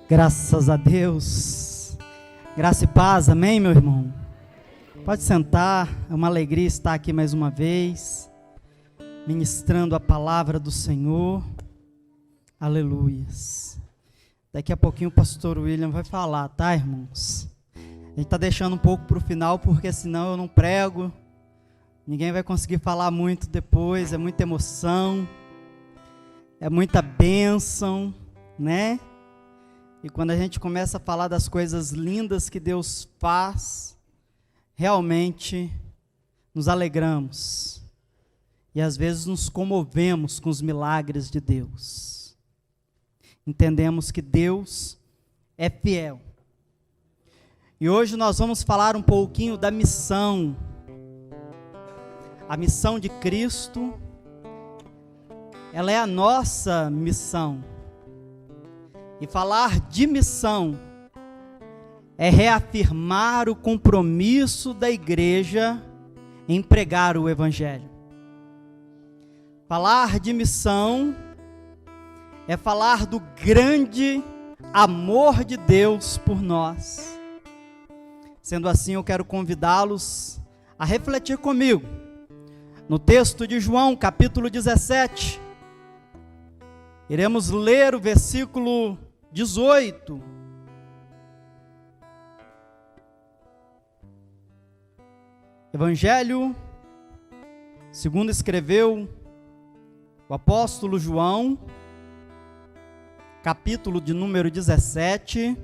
Graças a Deus, graça e paz, amém, meu irmão? Pode sentar, é uma alegria estar aqui mais uma vez, ministrando a palavra do Senhor, aleluias. Daqui a pouquinho o pastor William vai falar, tá, irmãos? A gente está deixando um pouco para o final, porque senão eu não prego, ninguém vai conseguir falar muito depois, é muita emoção, é muita bênção, né? E quando a gente começa a falar das coisas lindas que Deus faz, realmente nos alegramos. E às vezes nos comovemos com os milagres de Deus. Entendemos que Deus é fiel. E hoje nós vamos falar um pouquinho da missão. A missão de Cristo, ela é a nossa missão. E falar de missão é reafirmar o compromisso da igreja em pregar o evangelho. Falar de missão é falar do grande amor de Deus por nós. Sendo assim, eu quero convidá-los a refletir comigo no texto de João, capítulo 17. Iremos ler o versículo 18. Evangelho, segundo escreveu o apóstolo João, capítulo de número 17,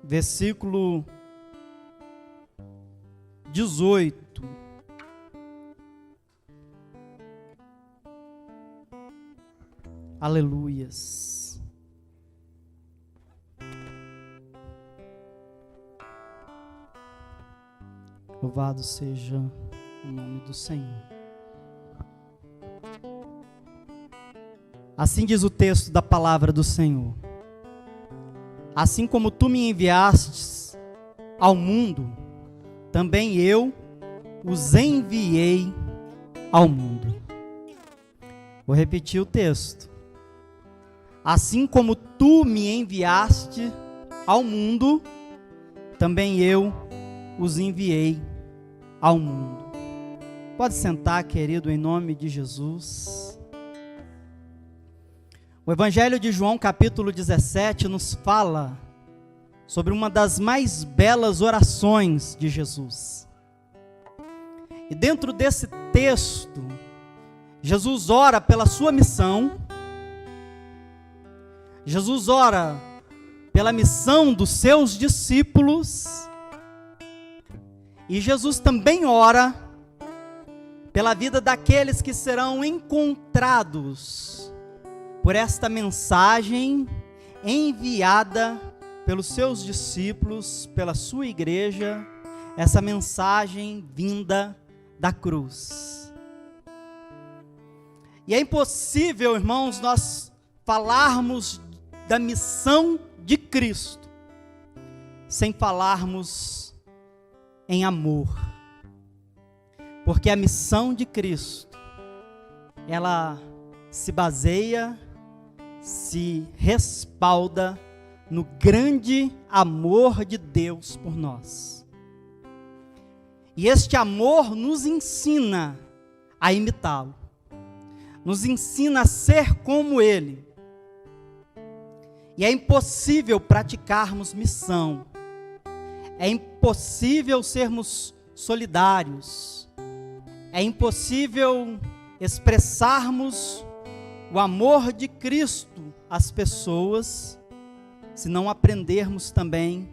versículo 18. Aleluias. Louvado seja o nome do Senhor. Assim diz o texto da palavra do Senhor. Assim como tu me enviastes ao mundo, também eu os enviei ao mundo. Vou repetir o texto. Assim como tu me enviaste ao mundo, também eu os enviei ao mundo. Pode sentar, querido, em nome de Jesus. O Evangelho de João, capítulo 17, nos fala sobre uma das mais belas orações de Jesus. E dentro desse texto, Jesus ora pela sua missão. Jesus ora pela missão dos seus discípulos. E Jesus também ora pela vida daqueles que serão encontrados por esta mensagem enviada pelos seus discípulos, pela sua igreja, essa mensagem vinda da cruz. E é impossível, irmãos, nós falarmos da missão de Cristo sem falarmos em amor. Porque a missão de Cristo, ela se baseia, se respalda no grande amor de Deus por nós. E este amor nos ensina a imitá-lo. Nos ensina a ser como Ele. E é impossível praticarmos missão. É impossível sermos solidários. É impossível expressarmos o amor de Cristo às pessoas se não aprendermos também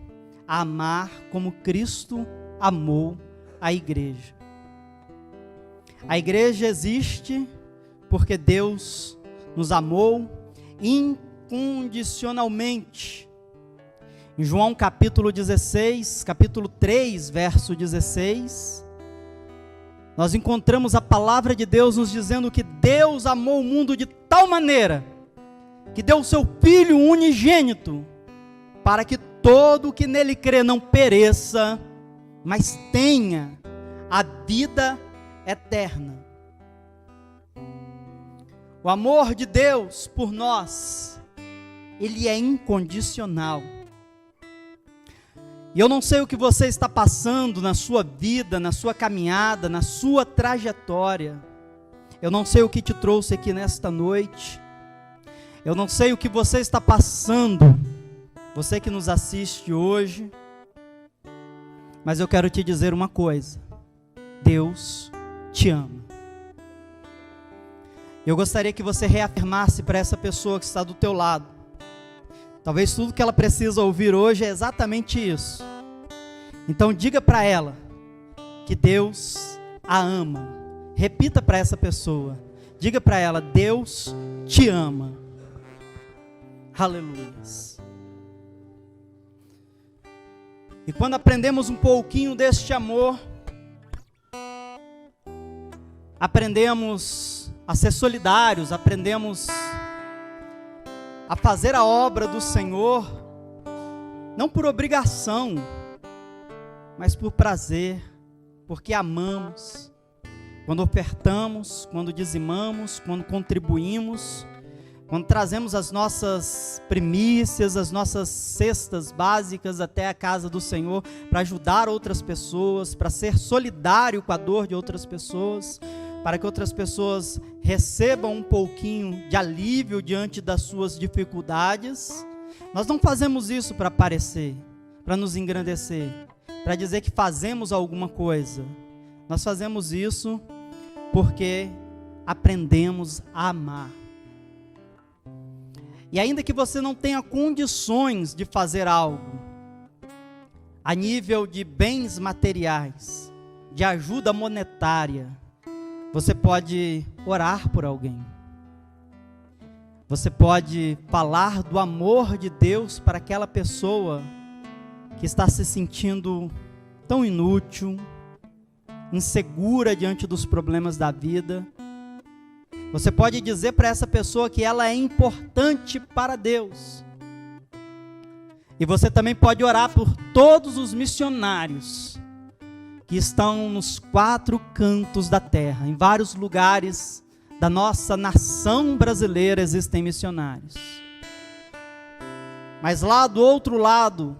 a amar como Cristo amou a igreja. A igreja existe porque Deus nos amou incondicionalmente. Em João capítulo 16, capítulo 3, verso 16, nós encontramos a palavra de Deus nos dizendo que Deus amou o mundo de tal maneira que deu o seu Filho unigênito para que todo o que nele crê não pereça, mas tenha a vida eterna. O amor de Deus por nós, ele é incondicional. E eu não sei o que você está passando na sua vida, na sua caminhada, na sua trajetória. Eu não sei o que te trouxe aqui nesta noite. Eu não sei o que você está passando, você que nos assiste hoje. Mas eu quero te dizer uma coisa: Deus te ama. Eu gostaria que você reafirmasse para essa pessoa que está do teu lado. Talvez tudo que ela precisa ouvir hoje é exatamente isso. Então diga para ela que Deus a ama. Repita para essa pessoa. Diga para ela: Deus te ama. Aleluia. E quando aprendemos um pouquinho deste amor, aprendemos a ser solidários, aprendemos a fazer a obra do Senhor, não por obrigação, mas por prazer, porque amamos. Quando ofertamos, quando dizimamos, quando contribuímos, quando trazemos as nossas primícias, as nossas cestas básicas até a casa do Senhor, para ajudar outras pessoas, para ser solidário com a dor de outras pessoas, para que outras pessoas recebam um pouquinho de alívio diante das suas dificuldades. Nós não fazemos isso para aparecer, para nos engrandecer, para dizer que fazemos alguma coisa. Nós fazemos isso porque aprendemos a amar. E ainda que você não tenha condições de fazer algo, a nível de bens materiais, de ajuda monetária, você pode orar por alguém. Você pode falar do amor de Deus para aquela pessoa que está se sentindo tão inútil, insegura diante dos problemas da vida. Você pode dizer para essa pessoa que ela é importante para Deus. E você também pode orar por todos os missionários que estão nos 4 cantos da terra. Em vários lugares da nossa nação brasileira existem missionários. Mas lá do outro lado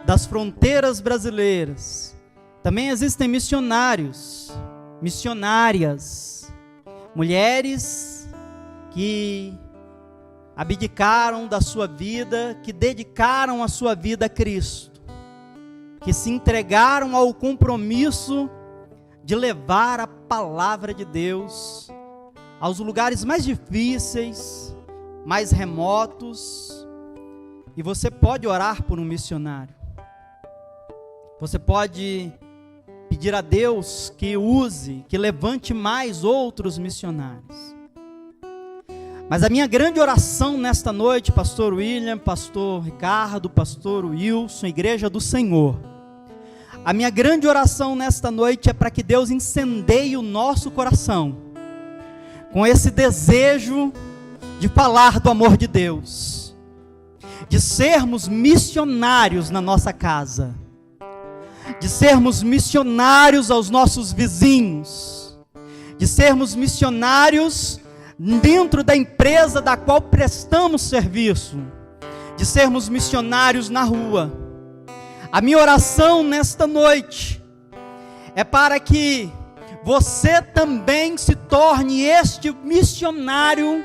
das fronteiras brasileiras também existem missionários, missionárias, mulheres que abdicaram da sua vida, que dedicaram a sua vida a Cristo, que se entregaram ao compromisso de levar a palavra de Deus aos lugares mais difíceis, mais remotos. E você pode orar por um missionário. Você pode pedir a Deus que use, que levante mais outros missionários. Mas a minha grande oração nesta noite, pastor William, pastor Ricardo, pastor Wilson, Igreja do Senhor, a minha grande oração nesta noite é para que Deus incendeie o nosso coração com esse desejo de falar do amor de Deus, de sermos missionários na nossa casa, de sermos missionários aos nossos vizinhos, de sermos missionários dentro da empresa da qual prestamos serviço, de sermos missionários na rua. A minha oração nesta noite é para que você também se torne este missionário,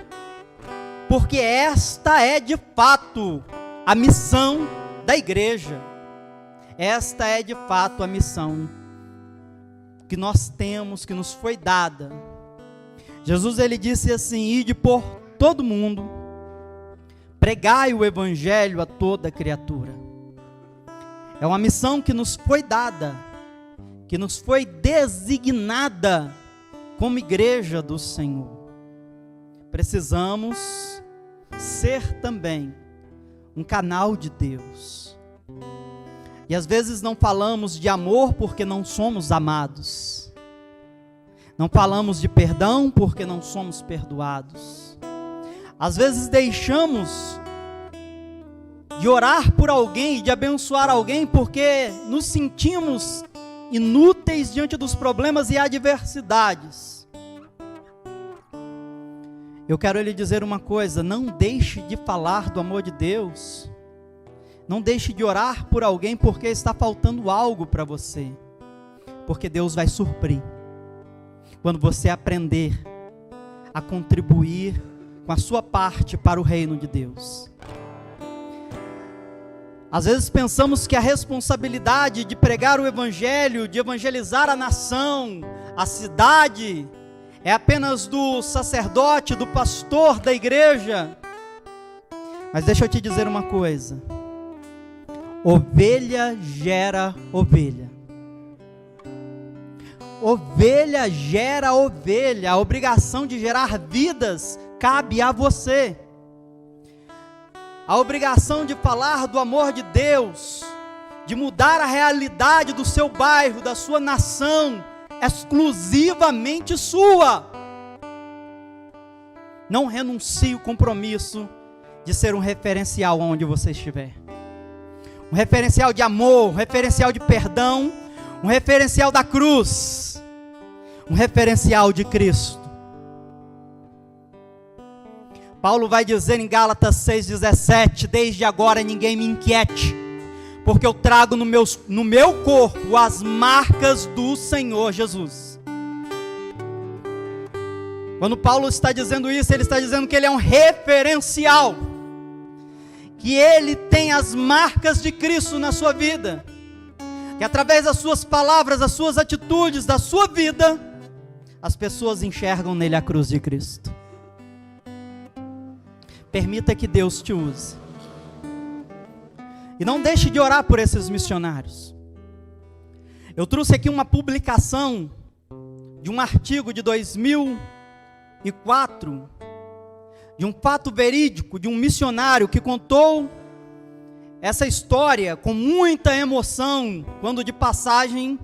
porque esta é de fato a missão da igreja. Esta é de fato a missão que nós temos, que nos foi dada. Jesus, ele disse assim: ide por todo mundo, pregai o evangelho a toda criatura. É uma missão que nos foi dada, que nos foi designada como igreja do Senhor. Precisamos ser também um canal de Deus. E às vezes não falamos de amor porque não somos amados. Não falamos de perdão porque não somos perdoados. Às vezes deixamos de orar por alguém, de abençoar alguém, porque nos sentimos inúteis diante dos problemas e adversidades. Eu quero lhe dizer uma coisa: não deixe de falar do amor de Deus. Não deixe de orar por alguém porque está faltando algo para você. Porque Deus vai suprir. Quando você aprender a contribuir com a sua parte para o reino de Deus. Às vezes pensamos que a responsabilidade de pregar o evangelho, de evangelizar a nação, a cidade, é apenas do sacerdote, do pastor da igreja. Mas deixa eu te dizer uma coisa: ovelha gera ovelha. Ovelha gera ovelha. A obrigação de gerar vidas cabe a você. A obrigação de falar do amor de Deus, de mudar a realidade do seu bairro, da sua nação, exclusivamente sua. Não renuncie o compromisso de ser um referencial onde você estiver. Um referencial de amor, um referencial de perdão, um referencial da cruz, um referencial de Cristo. Paulo vai dizer em Gálatas 6,17: desde agora ninguém me inquiete, porque eu trago no meu corpo as marcas do Senhor Jesus. Quando Paulo está dizendo isso, ele está dizendo que ele é um referencial, que ele tem as marcas de Cristo na sua vida, que através das suas palavras, das suas atitudes, da sua vida, as pessoas enxergam nele a cruz de Cristo. Permita que Deus te use. E não deixe de orar por esses missionários. Eu trouxe aqui uma publicação de um artigo de 2004, de um fato verídico, de um missionário que contou essa história com muita emoção, quando de passagem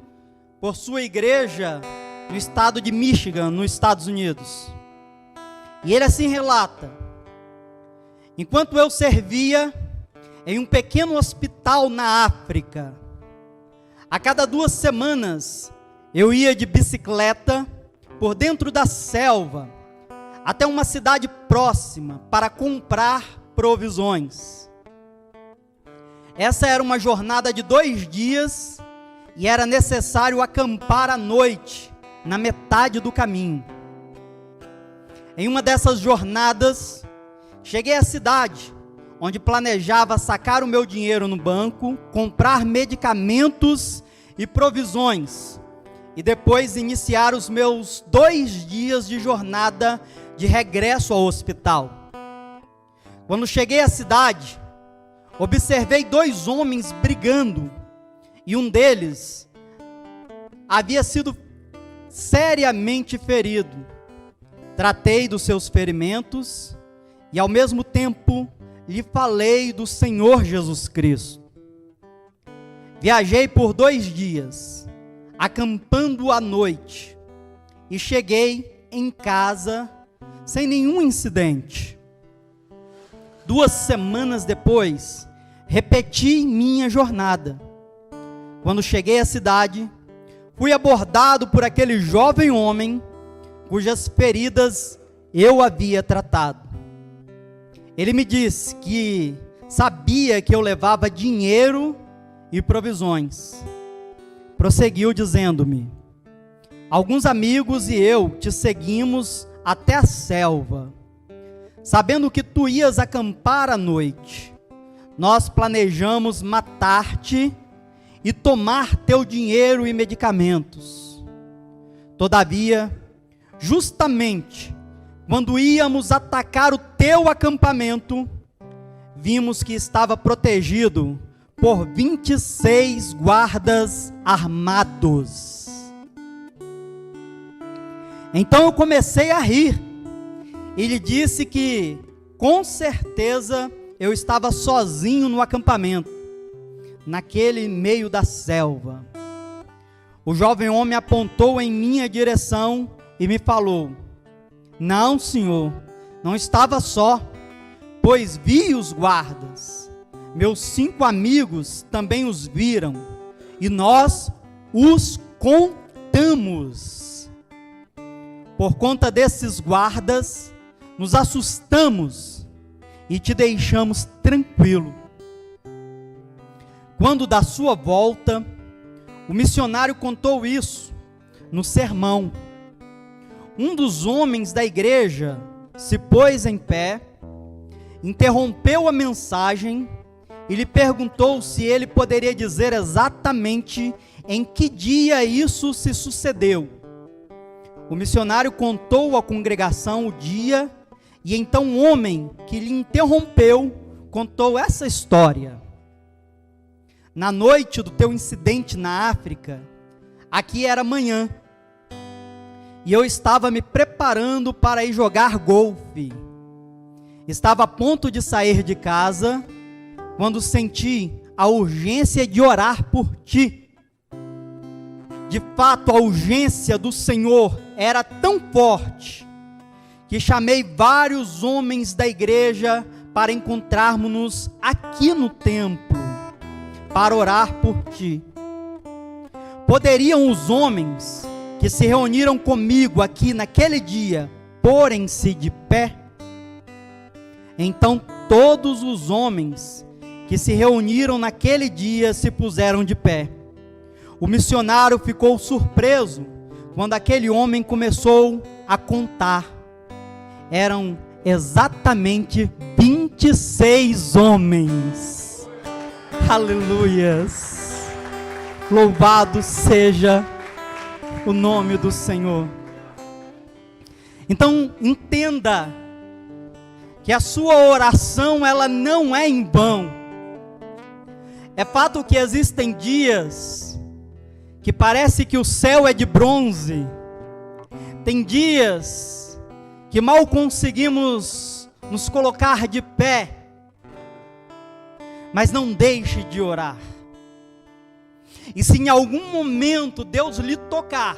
por sua igreja no estado de Michigan, nos Estados Unidos. E ele assim relata: enquanto eu servia em um pequeno hospital na África, a cada 2 semanas eu ia de bicicleta por dentro da selva até uma cidade próxima para comprar provisões. Essa era uma jornada de 2 dias e era necessário acampar à noite na metade do caminho. Em uma dessas jornadas, cheguei à cidade, onde planejava sacar o meu dinheiro no banco, comprar medicamentos e provisões, e depois iniciar os meus 2 dias de jornada de regresso ao hospital. Quando cheguei à cidade, observei 2 homens brigando, e um deles havia sido seriamente ferido. Tratei dos seus ferimentos, e ao mesmo tempo lhe falei do Senhor Jesus Cristo. Viajei por 2 dias, acampando à noite, e cheguei em casa sem nenhum incidente. 2 semanas depois, repeti minha jornada. Quando cheguei à cidade, fui abordado por aquele jovem homem, cujas feridas eu havia tratado. Ele me disse que sabia que eu levava dinheiro e provisões. Prosseguiu dizendo-me: alguns amigos e eu te seguimos até a selva, sabendo que tu ias acampar à noite. Nós planejamos matar-te e tomar teu dinheiro e medicamentos. Todavia, justamente quando íamos atacar o teu acampamento, vimos que estava protegido por 26 guardas armados. Então eu comecei a rir e lhe disse que, com certeza, eu estava sozinho no acampamento, naquele meio da selva. O jovem homem apontou em minha direção e me falou: não, senhor, não estava só, pois vi os guardas. Meus 5 amigos também os viram, e nós os contamos. Por conta desses guardas, nos assustamos e te deixamos tranquilo. Quando da sua volta, o missionário contou isso no sermão. Um dos homens da igreja se pôs em pé, interrompeu a mensagem e lhe perguntou se ele poderia dizer exatamente em que dia isso se sucedeu. O missionário contou à congregação o dia, e então o homem que lhe interrompeu contou essa história. Na noite do teu incidente na África, aqui era manhã, e eu estava me preparando para ir jogar golfe. Estava a ponto de sair de casa, quando senti a urgência de orar por ti. De fato, a urgência do Senhor era tão forte, que chamei vários homens da igreja para encontrarmos-nos aqui no templo, para orar por ti. Poderiam os homens que se reuniram comigo aqui naquele dia porem-se de pé? Então todos os homens que se reuniram naquele dia se puseram de pé. O missionário ficou surpreso quando aquele homem começou a contar. Eram exatamente 26 homens. Aleluias! Louvado seja o nome do Senhor. Então entenda que a sua oração, ela não é em vão. É fato que existem dias que parece que o céu é de bronze. Tem dias que mal conseguimos nos colocar de pé. Mas não deixe de orar. E se em algum momento Deus lhe tocar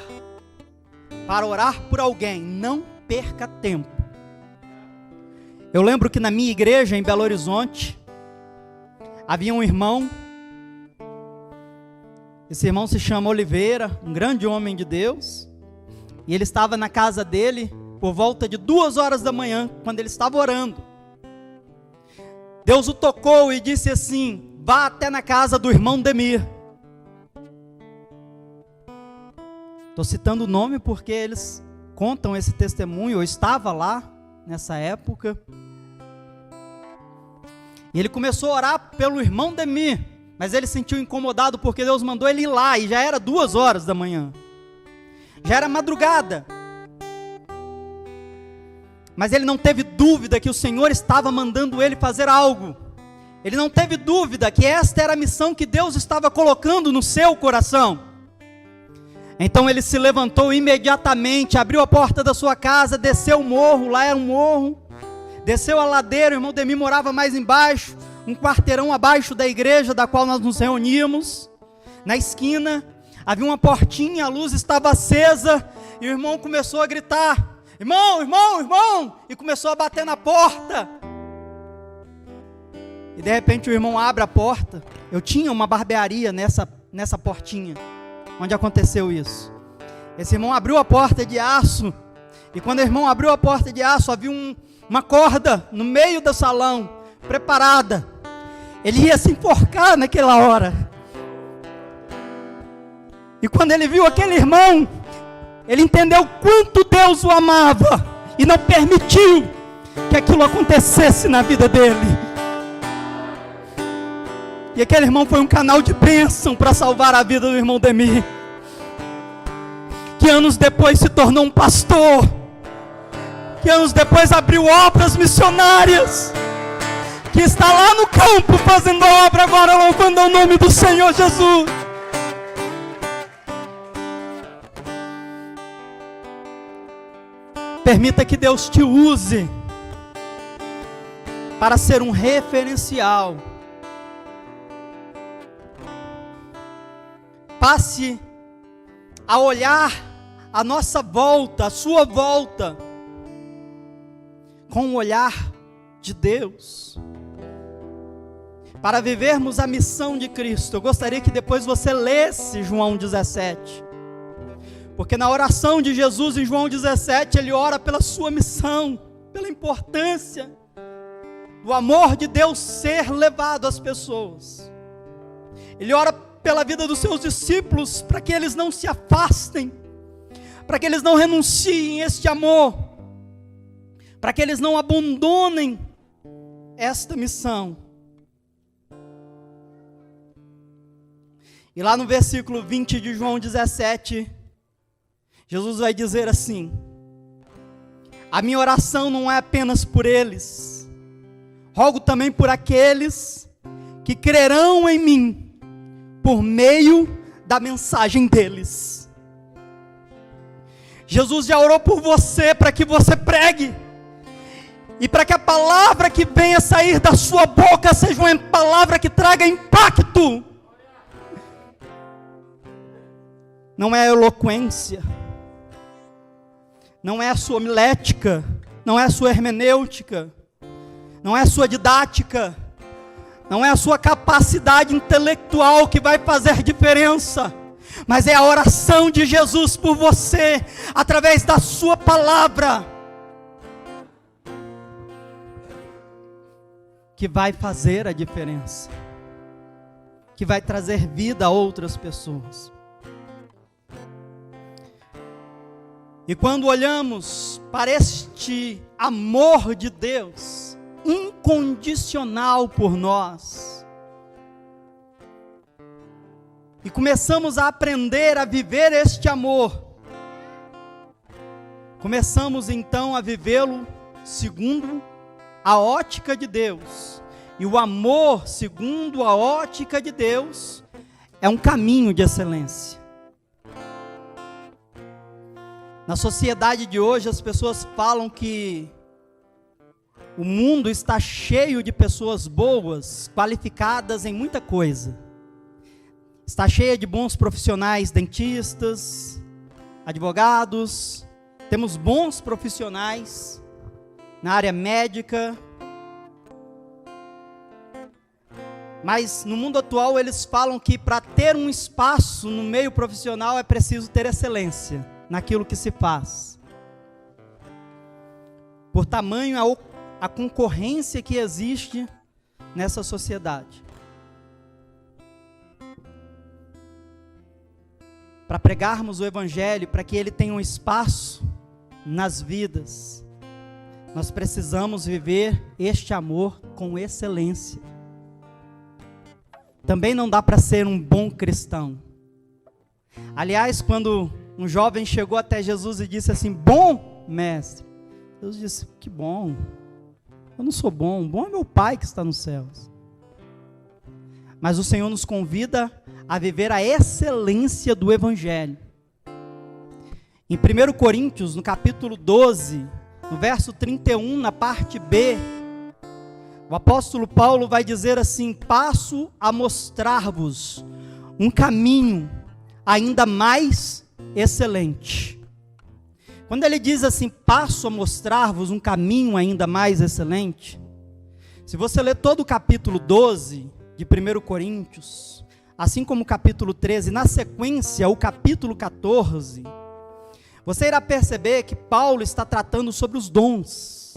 para orar por alguém, não perca tempo. Eu lembro que na minha igreja em Belo Horizonte havia um irmão. Esse irmão se chama Oliveira, um grande homem de Deus. E ele estava na casa dele por volta de 2 horas da manhã, quando ele estava orando. Deus o tocou e disse assim: vá até na casa do irmão Demir. Estou citando o nome porque eles contam esse testemunho. Eu estava lá nessa época. E ele começou a orar pelo irmão Demir, mas ele se sentiu incomodado porque Deus mandou ele ir lá, e já era 2 horas da manhã. Já era madrugada. Mas ele não teve dúvida que o Senhor estava mandando ele fazer algo. Ele não teve dúvida que esta era a missão que Deus estava colocando no seu coração. Então ele se levantou imediatamente, abriu a porta da sua casa, desceu o morro, lá era um morro, desceu a ladeira, o irmão Demir morava mais embaixo, um quarteirão abaixo da igreja da qual nós nos reuníamos. Na esquina havia uma portinha, a luz estava acesa, e o irmão começou a gritar: irmão, irmão, irmão, e começou a bater na porta. E de repente o irmão abre a porta. Eu tinha uma barbearia nessa portinha onde aconteceu isso. Esse irmão abriu a porta de aço, e quando o irmão abriu a porta de aço, havia uma corda no meio do salão, preparada. Ele ia se enforcar naquela hora. E quando ele viu aquele irmão, ele entendeu quanto Deus o amava e não permitiu que aquilo acontecesse na vida dele. E aquele irmão foi um canal de bênção para salvar a vida do irmão Demir, que anos depois se tornou um pastor, que anos depois abriu obras missionárias, que está lá no campo fazendo a obra agora, louvando o nome do Senhor Jesus. Permita que Deus te use para ser um referencial. Passe a olhar a nossa volta, a sua volta, com o olhar de Deus, para vivermos a missão de Cristo. Eu gostaria que depois você lesse João 17, porque na oração de Jesus em João 17, ele ora pela sua missão. pela importância do amor de Deus ser levado às pessoas. Ele ora pela vida dos seus discípulos, para que eles não se afastem, para que eles não renunciem este amor, para que eles não abandonem esta missão. E lá no versículo 20 de João 17, Jesus vai dizer assim: a minha oração não é apenas por eles, rogo também por aqueles que crerão em mim, por meio da mensagem deles. Jesus já orou por você, para que você pregue, e para que a palavra que venha sair da sua boca seja uma palavra que traga impacto. Não é a eloquência, não é a sua homilética, não é a sua hermenêutica, não é a sua didática, não é a sua capacidade intelectual que vai fazer diferença, mas é a oração de Jesus por você, através da sua palavra, que vai fazer a diferença, que vai trazer vida a outras pessoas. E quando olhamos para este amor de Deus, incondicional por nós, e começamos a aprender a viver este amor, começamos então a vivê-lo segundo a ótica de Deus. E o amor, segundo a ótica de Deus, é um caminho de excelência. Na sociedade de hoje, as pessoas falam que o mundo está cheio de pessoas boas, qualificadas em muita coisa. Está cheia de bons profissionais, dentistas, advogados. Temos bons profissionais na área médica. Mas no mundo atual eles falam que para ter um espaço no meio profissional é preciso ter excelência naquilo que se faz. Por tamanho a concorrência que existe nessa sociedade. Para pregarmos o Evangelho, para que ele tenha um espaço nas vidas, nós precisamos viver este amor com excelência. Também não dá para ser um bom cristão. Aliás, quando um jovem chegou até Jesus e disse assim: bom mestre, Jesus disse: que bom, eu não sou bom, bom é meu Pai que está nos céus. Mas o Senhor nos convida a viver a excelência do Evangelho. Em 1 Coríntios, no capítulo 12, no verso 31, na parte B, o apóstolo Paulo vai dizer assim: passo a mostrar-vos um caminho ainda mais excelente. Quando ele diz assim, passo a mostrar-vos um caminho ainda mais excelente, se você ler todo o capítulo 12 de 1 Coríntios, assim como o capítulo 13, na sequência o capítulo 14, você irá perceber que Paulo está tratando sobre os dons.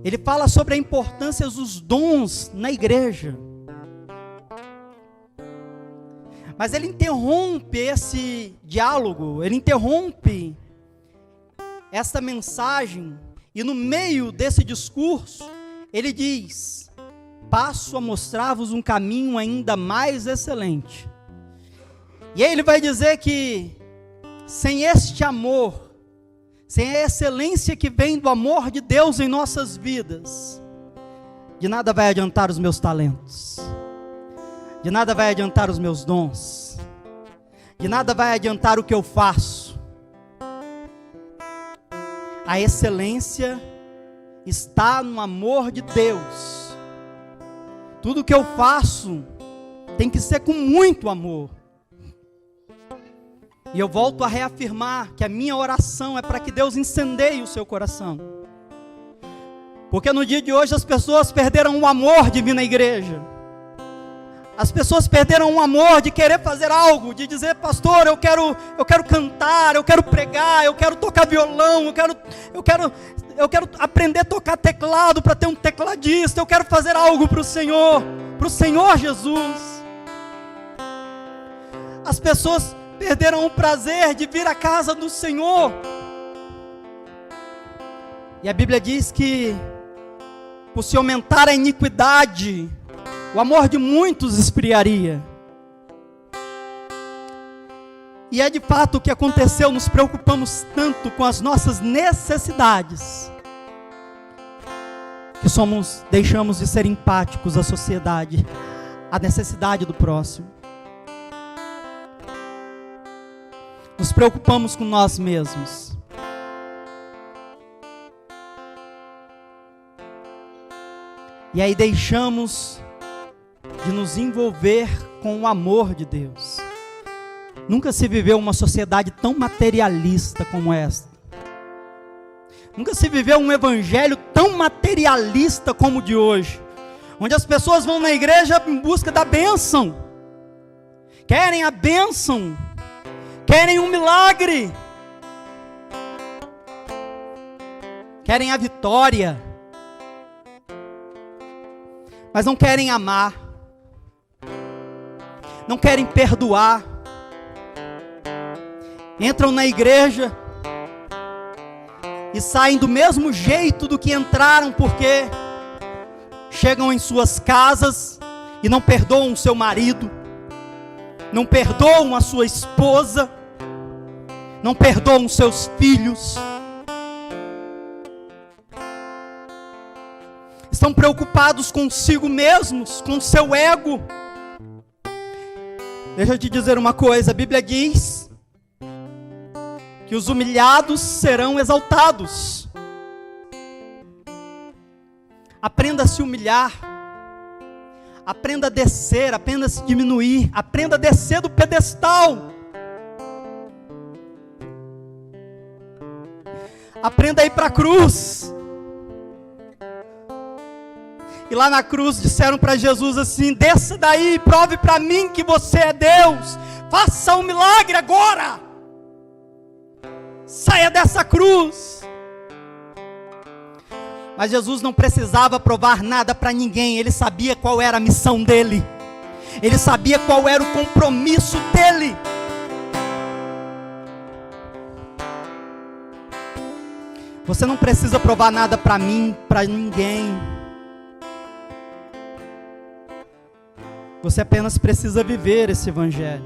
Ele fala sobre a importância dos dons na igreja. Mas ele interrompe esse diálogo, ele interrompe essa mensagem, e no meio desse discurso, ele diz: passo a mostrar-vos um caminho ainda mais excelente. E aí ele vai dizer que, sem este amor, sem a excelência que vem do amor de Deus em nossas vidas, de nada vai adiantar os meus talentos, de nada vai adiantar os meus dons, de nada vai adiantar o que eu faço. A excelência está no amor de Deus. Tudo que eu faço tem que ser com muito amor. E eu volto a reafirmar que a minha oração é para que Deus incendeie o seu coração. Porque no dia de hoje as pessoas perderam o amor de vir na igreja. As pessoas perderam o amor de querer fazer algo, de dizer: pastor, eu quero cantar, eu quero pregar, eu quero tocar violão, eu quero eu quero aprender a tocar teclado para ter um tecladista, eu quero fazer algo para o Senhor Jesus. As pessoas perderam o prazer de vir à casa do Senhor. E a Bíblia diz que, por se aumentar a iniquidade, o amor de muitos esfriaria. E é de fato o que aconteceu. Nos preocupamos tanto com as nossas necessidades, que deixamos de ser empáticos à sociedade, à necessidade do próximo. Nos preocupamos com nós mesmos. E aí deixamos de nos envolver com o amor de Deus. Nunca se viveu uma sociedade tão materialista como esta. Nunca se viveu um evangelho tão materialista como o de hoje, onde as pessoas vão na igreja em busca da bênção, querem a bênção, querem um milagre, querem a vitória, mas não querem amar, não querem perdoar. Entram na igreja e saem do mesmo jeito do que entraram, porque chegam em suas casas e não perdoam o seu marido, não perdoam a sua esposa, não perdoam seus filhos. Estão preocupados consigo mesmos, com seu ego. Deixa eu te dizer uma coisa, a Bíblia diz que os humilhados serão exaltados. Aprenda a se humilhar, aprenda a descer, aprenda a se diminuir, aprenda a descer do pedestal. Aprenda a ir para a cruz. E lá na cruz disseram para Jesus assim: desça daí e prove para mim que você é Deus. Faça um milagre agora. Saia dessa cruz. Mas Jesus não precisava provar nada para ninguém. Ele sabia qual era a missão dele. Ele sabia qual era o compromisso dele. Você não precisa provar nada para mim, para ninguém. Você apenas precisa viver esse evangelho.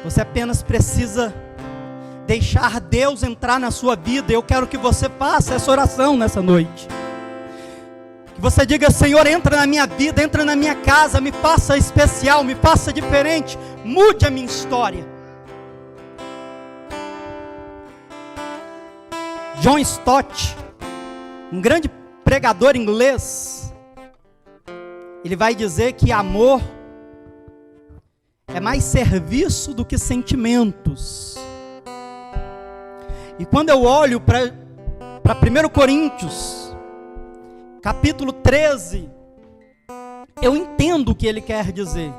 Você apenas precisa deixar Deus entrar na sua vida. Eu quero que você faça essa oração nessa noite. Que você diga: Senhor, entra na minha vida, entra na minha casa, me faça especial, me faça diferente, mude a minha história. John Stott, um grande pregador inglês, ele vai dizer que amor é mais serviço do que sentimentos. E quando eu olho para 1 Coríntios, capítulo 13, eu entendo o que ele quer dizer.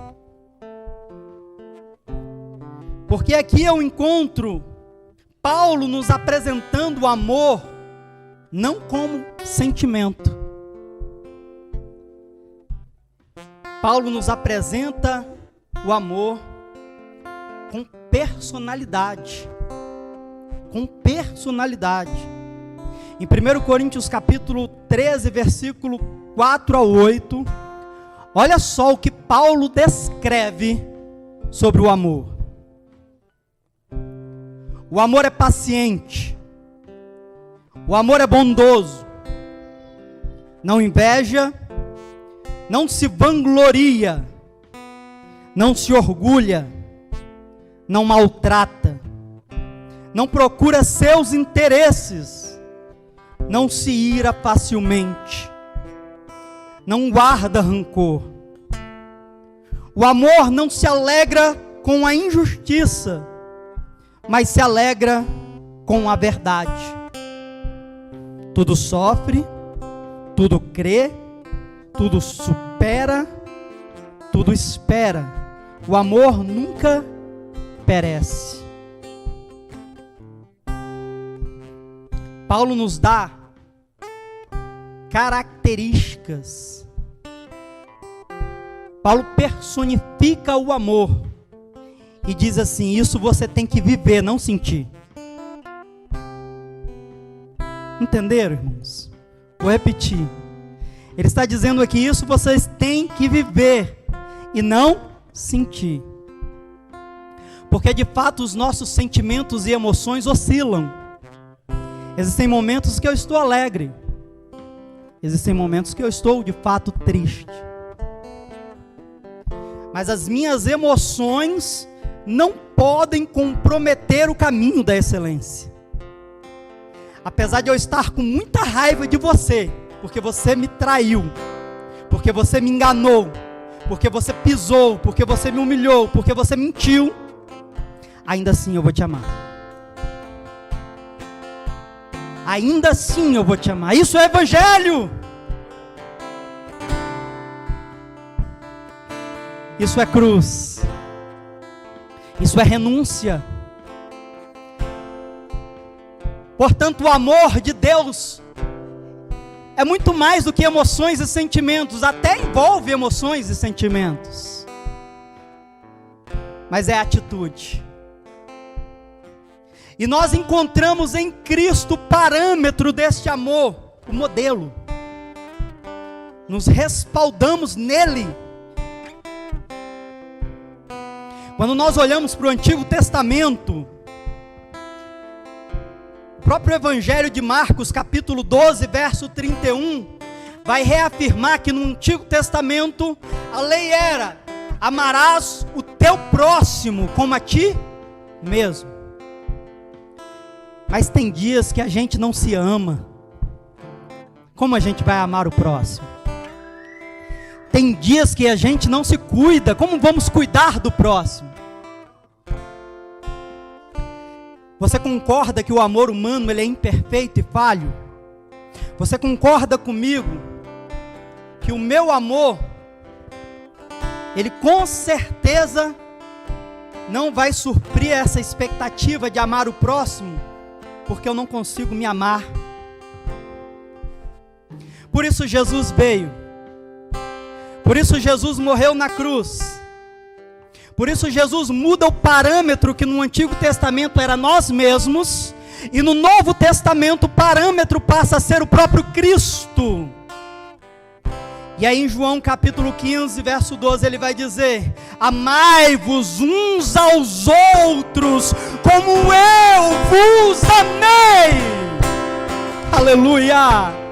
Porque aqui eu encontro Paulo nos apresentando o amor não como sentimento. Paulo nos apresenta o amor com personalidade. Com personalidade. Em 1 Coríntios capítulo 13, versículo 4 a 8, olha só o que Paulo descreve sobre o amor. O amor é paciente, o amor é bondoso, não inveja, não se vangloria, não se orgulha, não maltrata, não procura seus interesses, não se ira facilmente, não guarda rancor. O amor não se alegra com a injustiça, mas se alegra com a verdade. Tudo sofre, tudo crê, tudo supera, tudo espera. O amor nunca perece. Paulo nos dá características. Paulo personifica o amor e diz assim: isso você tem que viver, não sentir. Entenderam, irmãos? Vou repetir. Ele está dizendo aqui: isso vocês têm que viver e não sentir. Porque de fato os nossos sentimentos e emoções oscilam. Existem momentos que eu estou alegre. Existem momentos que eu estou de fato triste. Mas as minhas emoções não podem comprometer o caminho da excelência. Apesar de eu estar com muita raiva de você, porque você me traiu, porque você me enganou, porque você pisou, porque você me humilhou, porque você mentiu, ainda assim eu vou te amar. Ainda assim eu vou te amar. Isso é evangelho. Isso é cruz. Isso é renúncia. Portanto, o amor de Deus é muito mais do que emoções e sentimentos. Até envolve emoções e sentimentos. Mas é atitude. E nós encontramos em Cristo o parâmetro deste amor, o modelo. Nos respaldamos nele. Quando nós olhamos para o Antigo Testamento, o próprio Evangelho de Marcos, capítulo 12, verso 31, vai reafirmar que no Antigo Testamento a lei era: amarás o teu próximo como a ti mesmo. Mas tem dias que a gente não se ama. Como a gente vai amar o próximo? Tem dias que a gente não se cuida. Como vamos cuidar do próximo? Você concorda que o amor humano ele é imperfeito e falho? Você concorda comigo que o meu amor, ele com certeza não vai suprir essa expectativa de amar o próximo, porque eu não consigo me amar? Por isso Jesus veio. Por isso Jesus morreu na cruz. Por isso Jesus muda o parâmetro que no Antigo Testamento era nós mesmos, e no Novo Testamento o parâmetro passa a ser o próprio Cristo. E aí em João capítulo 15, verso 12, ele vai dizer: amai-vos uns aos outros, como eu vos amei. Aleluia!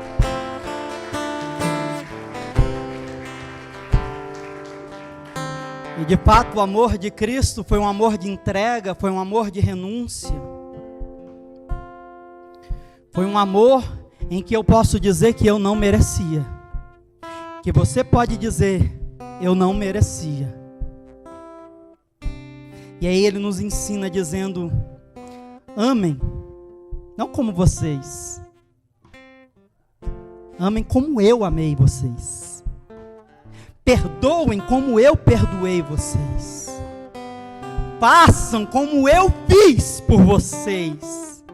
E de fato o amor de Cristo foi um amor de entrega, foi um amor de renúncia. Foi um amor em que eu posso dizer que eu não merecia. Que você pode dizer: eu não merecia. E aí ele nos ensina dizendo: amem, não como vocês. Amem como eu amei vocês. Perdoem como eu perdoei vocês. Façam como eu fiz por vocês.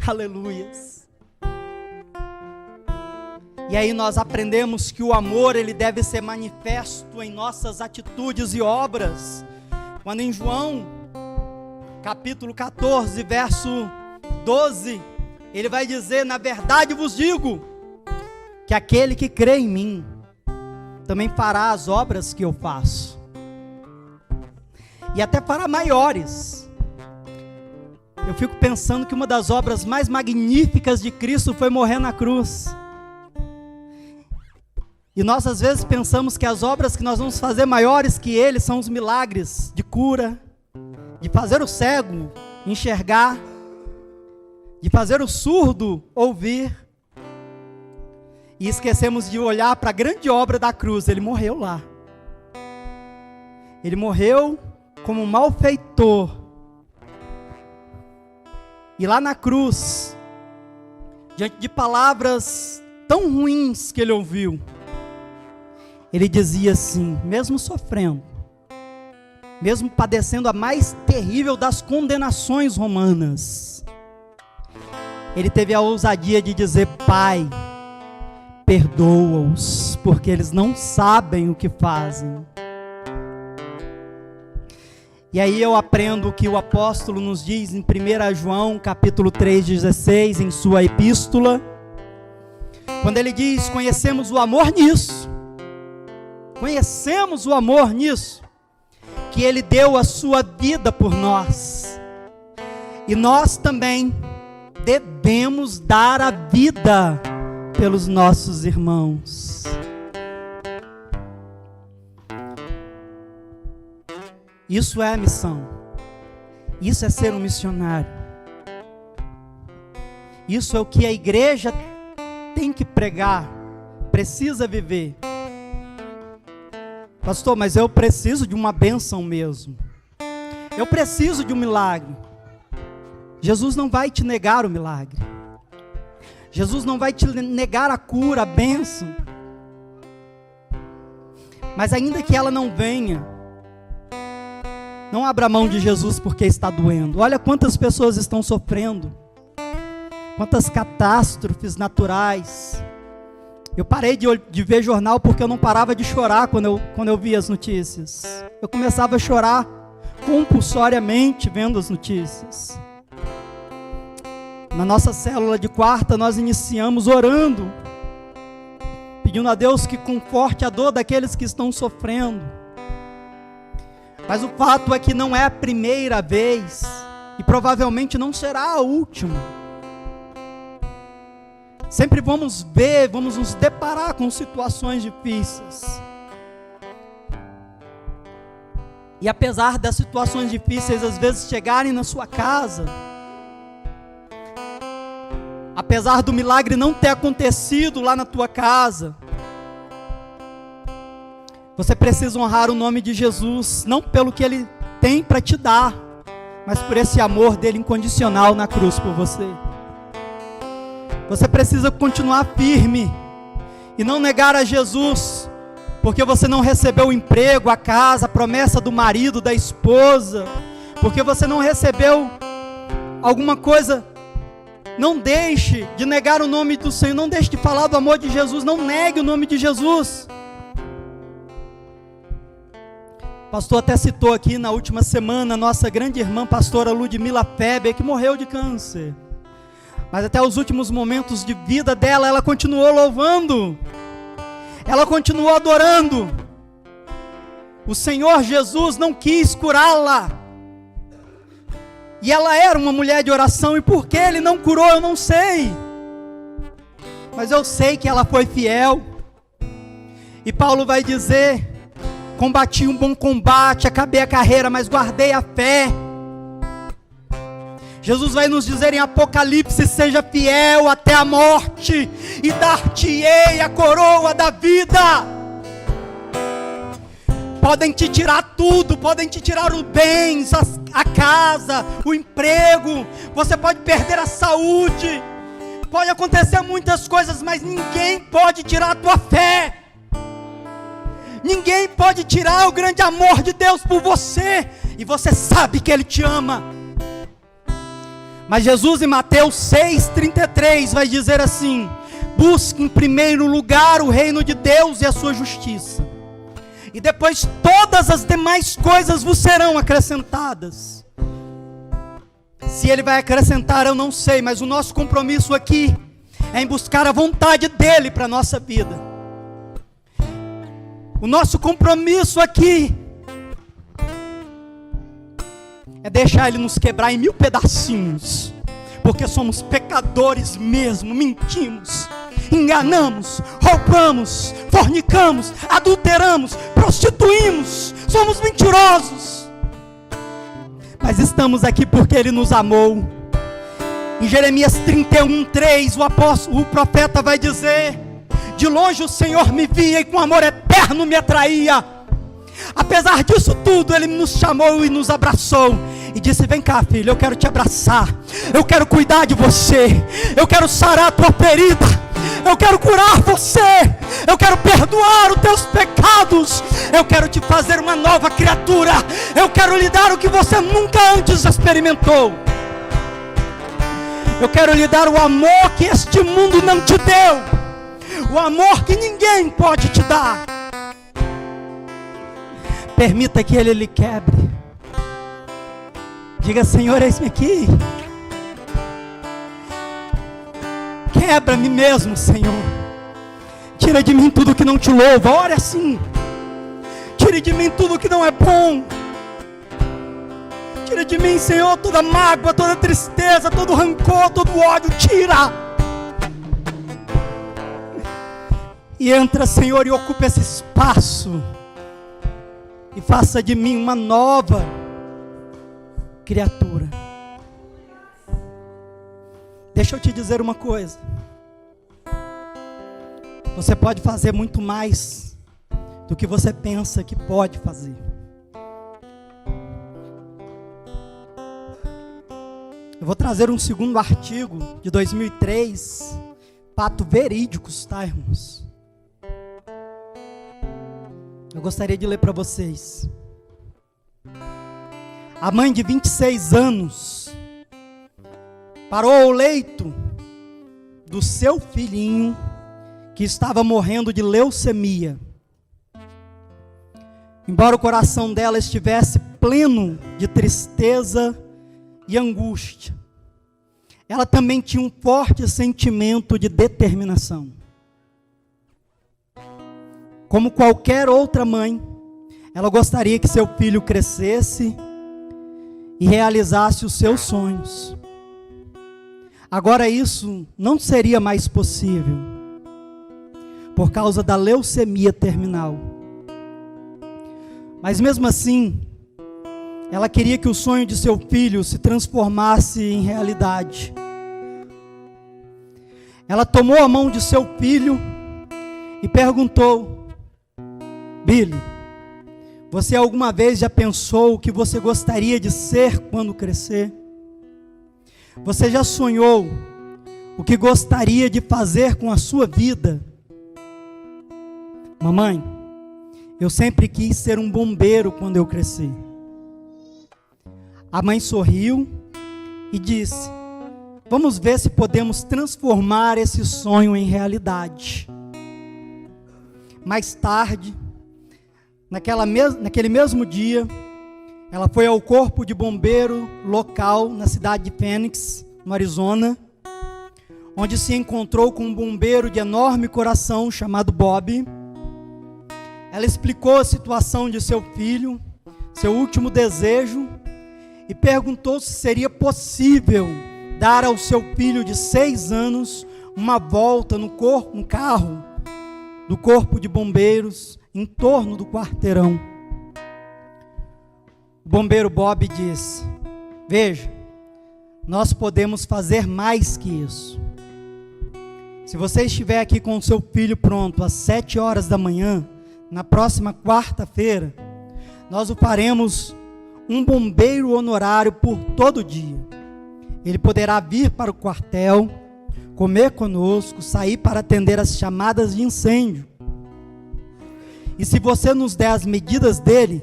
Aleluias. E aí nós aprendemos que o amor ele deve ser manifesto em nossas atitudes e obras. Quando em João capítulo 14, verso 12, ele vai dizer: na verdade vos digo, que aquele que crê em mim, também fará as obras que eu faço, e até fará maiores. Eu fico pensando que uma das obras mais magníficas de Cristo foi morrer na cruz. E nós às vezes pensamos que as obras que nós vamos fazer maiores que Ele são os milagres de cura, de fazer o cego enxergar, de fazer o surdo ouvir. E esquecemos de olhar para a grande obra da cruz. Ele morreu lá. Ele morreu como um malfeitor. E lá na cruz, diante de palavras tão ruins que ele ouviu, ele dizia assim, mesmo sofrendo, mesmo padecendo a mais terrível das condenações romanas, ele teve a ousadia de dizer: Pai, perdoa-os, porque eles não sabem o que fazem. E aí eu aprendo o que o apóstolo nos diz em 1 João capítulo 3,16, em sua epístola, quando ele diz: conhecemos o amor nisso, que ele deu a sua vida por nós, e nós também devemos dar a vida pelos nossos irmãos. Isso é a missão, isso é ser um missionário, isso é o que a igreja tem que pregar, precisa viver. Pastor, mas eu preciso de uma bênção mesmo, eu preciso de um milagre. Jesus não vai te negar o milagre, Jesus não vai te negar a cura, a bênção, mas ainda que ela não venha, não abra mão de Jesus porque está doendo. Olha quantas pessoas estão sofrendo, quantas catástrofes naturais. Eu parei de ver jornal porque eu não parava de chorar quando eu via as notícias. Eu começava a chorar compulsoriamente vendo as notícias. Na nossa célula de quarta, nós iniciamos orando, pedindo a Deus que conforte a dor daqueles que estão sofrendo. Mas o fato é que não é a primeira vez, e provavelmente não será a última. Sempre vamos nos deparar com situações difíceis. E apesar das situações difíceis às vezes chegarem na sua casa, apesar do milagre não ter acontecido lá na tua casa, você precisa honrar o nome de Jesus, não pelo que Ele tem para te dar, mas por esse amor dele incondicional na cruz por você. Você precisa continuar firme e não negar a Jesus, porque você não recebeu o emprego, a casa, a promessa do marido, da esposa, porque você não recebeu alguma coisa. Não deixe de negar o nome do Senhor, não deixe de falar do amor de Jesus, não negue o nome de Jesus. O pastor até citou aqui na última semana, nossa grande irmã pastora Ludmila Feber, que morreu de câncer. Mas até os últimos momentos de vida dela, ela continuou louvando, ela continuou adorando. O Senhor Jesus não quis curá-la, e ela era uma mulher de oração, e por que Ele não curou eu não sei, mas eu sei que ela foi fiel. E Paulo vai dizer: combati um bom combate, acabei a carreira, mas guardei a fé. Jesus vai nos dizer em Apocalipse: seja fiel até a morte, e dar-te-ei a coroa da vida. Podem te tirar tudo, podem te tirar os bens, a casa, o emprego, você pode perder a saúde, pode acontecer muitas coisas, mas ninguém pode tirar a tua fé. Ninguém pode tirar o grande amor de Deus por você, e você sabe que Ele te ama. Mas Jesus em Mateus 6,33 vai dizer assim: busque em primeiro lugar o reino de Deus e a sua justiça, e depois todas as demais coisas vos serão acrescentadas. Se Ele vai acrescentar eu não sei, mas o nosso compromisso aqui é em buscar a vontade dEle para a nossa vida. O nosso compromisso aqui é deixar Ele nos quebrar em 1000 pedacinhos, porque somos pecadores mesmo, mentimos, enganamos, roubamos, fornicamos, adulteramos, prostituímos, somos mentirosos, mas estamos aqui porque Ele nos amou. Em Jeremias 31:3, o profeta vai dizer: de longe o Senhor me via e com amor eterno me atraía. Apesar disso tudo, Ele nos chamou e nos abraçou e disse: vem cá, filho, eu quero te abraçar, eu quero cuidar de você, eu quero sarar a tua ferida, eu quero curar você, eu quero perdoar os teus pecados, eu quero te fazer uma nova criatura, eu quero lhe dar o que você nunca antes experimentou. Eu quero lhe dar o amor que este mundo não te deu, o amor que ninguém pode te dar. Permita que Ele lhe quebre. Diga: Senhor, eis-me aqui. Quebra-me mesmo, Senhor. Tira de mim tudo que não te louva. Ore assim. Tire de mim tudo que não é bom. Tira de mim, Senhor, toda mágoa, toda tristeza, todo rancor, todo ódio. Tira. E entra, Senhor, e ocupa esse espaço. E faça de mim uma nova criatura. Deixa eu te dizer uma coisa. Você pode fazer muito mais do que você pensa que pode fazer. Eu vou trazer um segundo artigo de 2003, fatos verídicos, tá, irmãos? Eu gostaria de ler para vocês. A mãe de 26 anos parou ao leito do seu filhinho que estava morrendo de leucemia. Embora o coração dela estivesse pleno de tristeza e angústia, ela também tinha um forte sentimento de determinação. Como qualquer outra mãe, ela gostaria que seu filho crescesse e realizasse os seus sonhos. Agora isso não seria mais possível, por causa da leucemia terminal. Mas mesmo assim, ela queria que o sonho de seu filho se transformasse em realidade. Ela tomou a mão de seu filho e perguntou: Billy, você alguma vez já pensou o que você gostaria de ser quando crescer? Você já sonhou o que gostaria de fazer com a sua vida? Mamãe, eu sempre quis ser um bombeiro quando eu crescer. A mãe sorriu e disse: vamos ver se podemos transformar esse sonho em realidade. Mais tarde, naquele mesmo dia, ela foi ao corpo de bombeiro local na cidade de Phoenix, no Arizona, onde se encontrou com um bombeiro de enorme coração chamado Bob. Ela explicou a situação de seu filho, seu último desejo, e perguntou se seria possível dar ao seu filho de 6 anos uma volta no carro do corpo de bombeiros em torno do quarteirão. O bombeiro Bob disse: veja, nós podemos fazer mais que isso. Se você estiver aqui com o seu filho pronto às 7 horas da manhã, na próxima quarta-feira, nós o faremos um bombeiro honorário por todo dia. Ele poderá vir para o quartel, comer conosco, sair para atender as chamadas de incêndio. E se você nos der as medidas dele,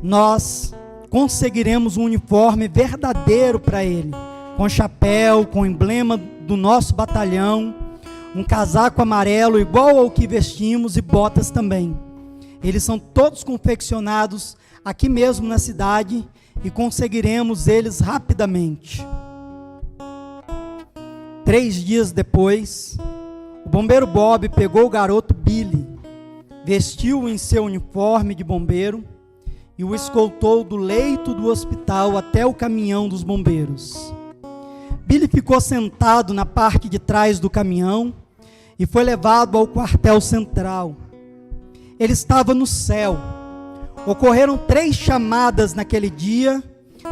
nós conseguiremos um uniforme verdadeiro para ele, com chapéu, com emblema do nosso batalhão, um casaco amarelo igual ao que vestimos e botas também. Eles são todos confeccionados aqui mesmo na cidade e conseguiremos eles rapidamente. 3 dias depois, o bombeiro Bob pegou o garoto Billy, vestiu-o em seu uniforme de bombeiro e o escoltou do leito do hospital até o caminhão dos bombeiros. Billy ficou sentado na parte de trás do caminhão e foi levado ao quartel central. Ele estava no céu. Ocorreram 3 chamadas naquele dia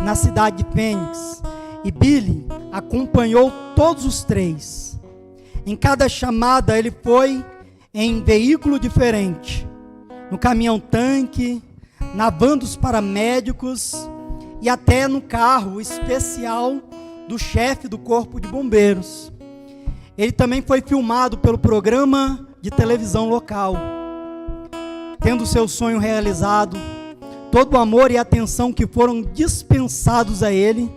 na cidade de Phoenix, e Billy acompanhou todos os 3. Em cada chamada ele foi em veículo diferente, no caminhão-tanque, na van dos paramédicos e até no carro especial do chefe do corpo de bombeiros. Ele também foi filmado pelo programa de televisão local. Tendo seu sonho realizado, todo o amor e atenção que foram dispensados a ele,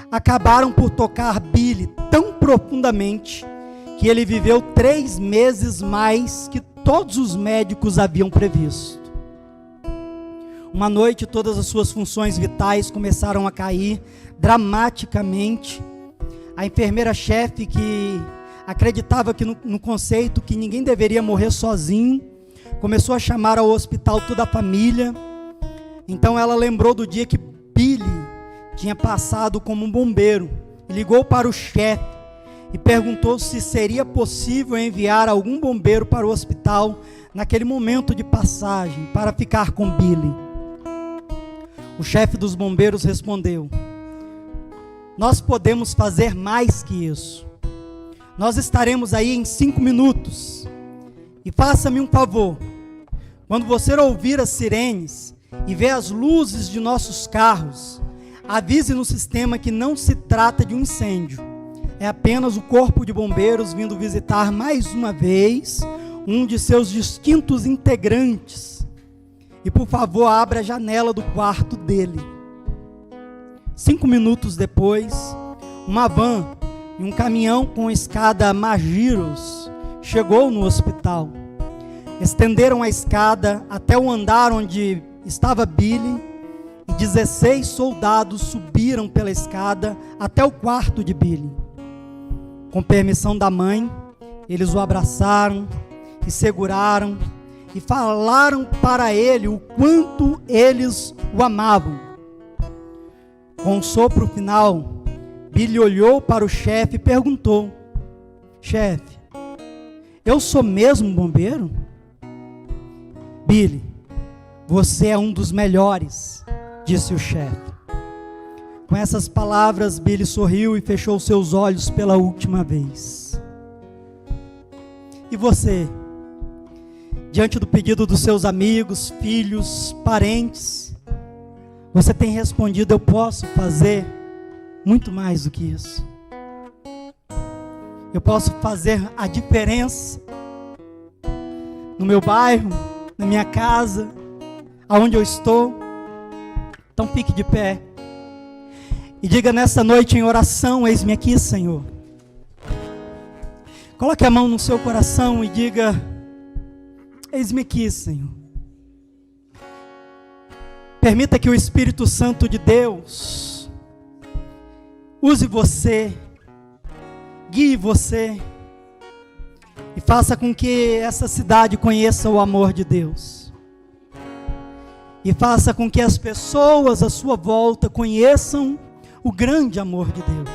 acabaram por tocar Billy Billy tão profundamente que ele viveu 3 meses mais que todos os médicos haviam previsto. Uma noite, todas as suas funções vitais começaram a cair dramaticamente. A enfermeira-chefe, que acreditava que no conceito que ninguém deveria morrer sozinho, começou a chamar ao hospital toda a família. Então ela lembrou do dia que Billy tinha passado como um bombeiro. Ligou para o chefe e perguntou se seria possível enviar algum bombeiro para o hospital naquele momento de passagem, para ficar com Billy. O chefe dos bombeiros respondeu: nós podemos fazer mais que isso. Nós estaremos aí em 5 minutos. E faça-me um favor, quando você ouvir as sirenes e ver as luzes de nossos carros, avise no sistema que não se trata de um incêndio. É apenas o corpo de bombeiros vindo visitar mais uma vez um de seus distintos integrantes. E por favor, abra a janela do quarto dele. 5 minutos depois, uma van e um caminhão com escada Magiros chegou no hospital. Estenderam a escada até o andar onde estava Billy, e 16 soldados subiram pela escada até o quarto de Billy. Com permissão da mãe, eles o abraçaram e seguraram e falaram para ele o quanto eles o amavam. Com um sopro final, Billy olhou para o chefe e perguntou: chefe, eu sou mesmo um bombeiro? Billy, você é um dos melhores, disse o chefe. Com essas palavras, Billy sorriu e fechou seus olhos pela última vez. E você? Diante do pedido dos seus amigos, filhos, parentes, você tem respondido: eu posso fazer muito mais do que isso. Eu posso fazer a diferença no meu bairro, na minha casa, aonde eu estou. Então fique de pé e diga nessa noite em oração: eis-me aqui, Senhor. Coloque a mão no seu coração e diga: eis-me aqui, Senhor. Permita que o Espírito Santo de Deus use você, guie você e faça com que essa cidade conheça o amor de Deus. E faça com que as pessoas à sua volta conheçam o grande amor de Deus.